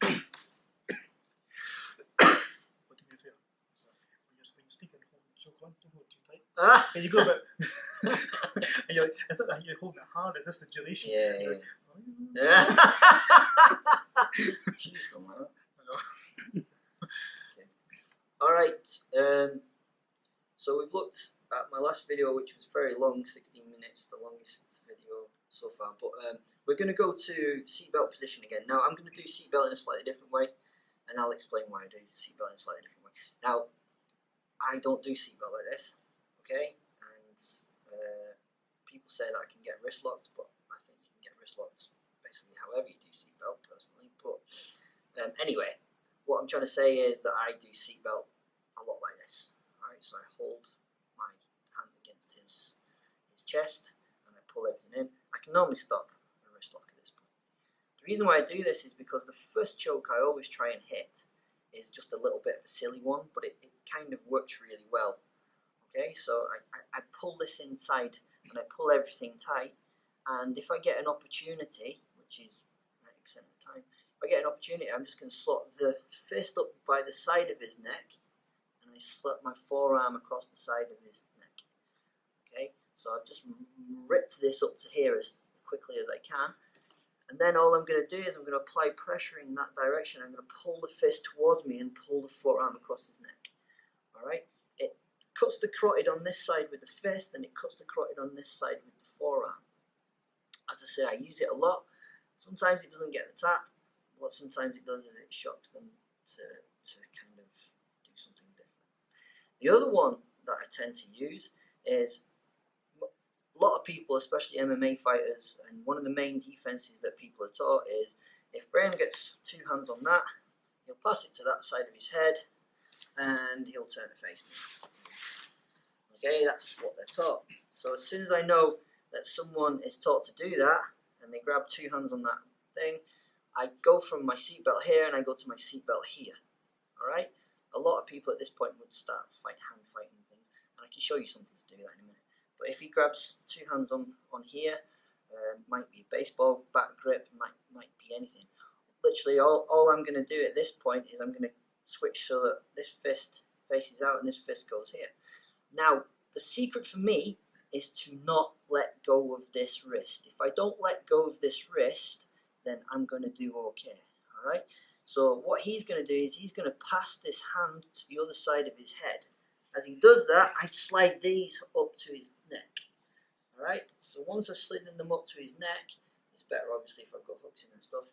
When you speak and hold choke on, don't hold too tight. And you go back. And you're like, it's not that you're holding it hard, it's just the duration. Yeah. Jeez, don't like that. Okay. Alright, so we've looked at my last video, which was very long, 16 minutes, the longest video so far, but we're going to go to seatbelt position again. Now I'm going to do seatbelt in a slightly different way, and I'll explain why I do seatbelt in a slightly different way. Now, I don't do seatbelt like this, okay, and people say that I can get wrist locked, but I think you can get wrist locked basically however you do seatbelt personally, but anyway, what I'm trying to say is that I do seatbelt a lot like this. Alright, so I hold my hand against his chest and I pull everything in. I can normally stop a wrist lock at this point. The reason why I do this is because the first choke I always try and hit is just a little bit of a silly one, but it kind of works really well. Okay, so I pull this inside and I pull everything tight, and if I get an opportunity, which is 90% of the time, if I get an opportunity, I'm just going to slot the fist up by the side of his neck, and I slot my forearm across the side of his neck. Okay, so I've just ripped this up to here as quickly as I can, and then all I'm going to do is I'm going to apply pressure in that direction. I'm going to pull the fist towards me and pull the forearm across his neck. Alright, it cuts the carotid on this side with the fist, and it cuts the carotid on this side with the forearm. As I say, I use it a lot. Sometimes it doesn't get the tap. What sometimes it does is it shocks them to kind of do something different. The other one that I tend to use is a lot of people, especially MMA fighters, and one of the main defenses that people are taught is if Graham gets two hands on that, he'll pass it to that side of his head and he'll turn to face me. Okay, that's what they're taught. So as soon as I know that someone is taught to do that and they grab two hands on that thing, I go from my seatbelt here and I go to my seatbelt here. Alright? A lot of people at this point would start hand fighting things, and I can show you something to do that in a minute. But if he grabs two hands on here, might be a baseball bat grip, might be anything. Literally all I'm going to do at this point is I'm going to switch so that this fist faces out and this fist goes here. Now, the secret for me is to not let go of this wrist. If I don't let go of this wrist, then I'm going to do okay. Alright? So what he's going to do is he's going to pass this hand to the other side of his head. As he does that, I slide these up to his neck. Alright? So once I've slidden them up to his neck, it's better obviously if I've got hooks in and stuff.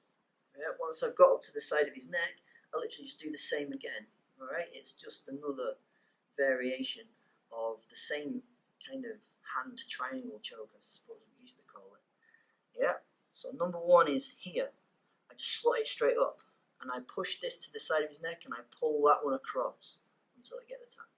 Yeah, once I've got up to the side of his neck, I literally just do the same again. Alright? It's just another variation of the same kind of hand triangle choke, I suppose we used to call it. Yeah? So number one is here. I just slot it straight up, and I push this to the side of his neck, and I pull that one across until I get the tap.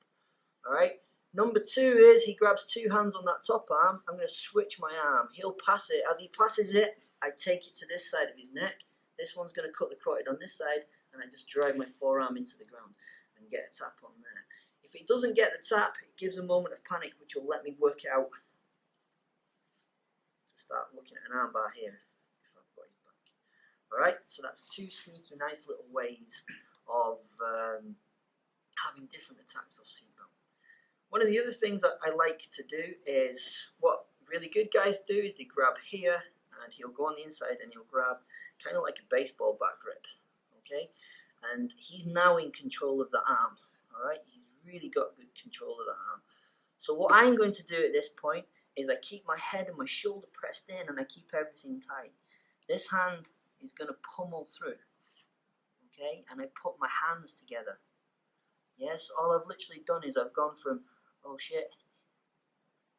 Alright? Number two is he grabs two hands on that top arm. I'm going to switch my arm. He'll pass it. As he passes it, I take it to this side of his neck. This one's going to cut the carotid on this side, and I just drive my forearm into the ground and get a tap on there. If it doesn't get the tap, it gives a moment of panic, which will let me work out to start looking at an armbar here if I've got his back. Alright, so that's two sneaky, nice little ways of having different attacks of seatbelt. One of the other things that I like to do is, what really good guys do is they grab here, and he'll go on the inside and he'll grab kind of like a baseball bat grip. Okay, and he's now in control of the arm. Alright, he's really got good control of the arm. So what I'm going to do at this point is I keep my head and my shoulder pressed in, and I keep everything tight. This hand is going to pummel through. Okay, and I put my hands together. Yes, all I've literally done is I've gone from, oh shit,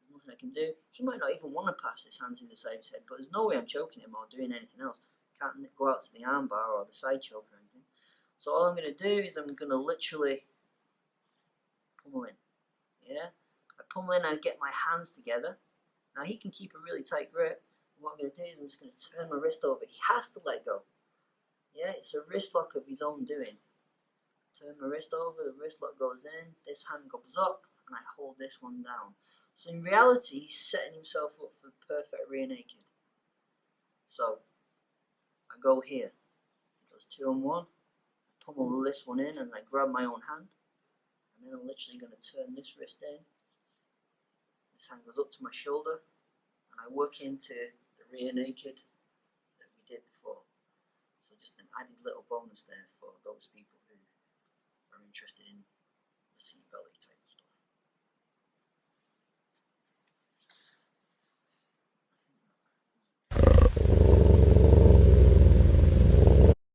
there's nothing I can do. He might not even want to pass his hands in the side of his head, but there's no way I'm choking him or doing anything else. Can't go out to the armbar or the side choke or anything. So all I'm going to do is I'm going to literally pummel in. Yeah, I pummel in and I get my hands together. Now he can keep a really tight grip. And what I'm going to do is I'm just going to turn my wrist over. He has to let go. Yeah, it's a wrist lock of his own doing. Turn my wrist over, the wrist lock goes in, this hand goes up, and I hold this one down. So in reality, he's setting himself up for perfect rear naked. So I go here, he it's 2 on 1. I pummel this one in and I grab my own hand. And then I'm literally going to turn this wrist in. This hand goes up to my shoulder. And I work into the rear naked that we did before. So just an added little bonus there for those people who are interested in the seat belly type.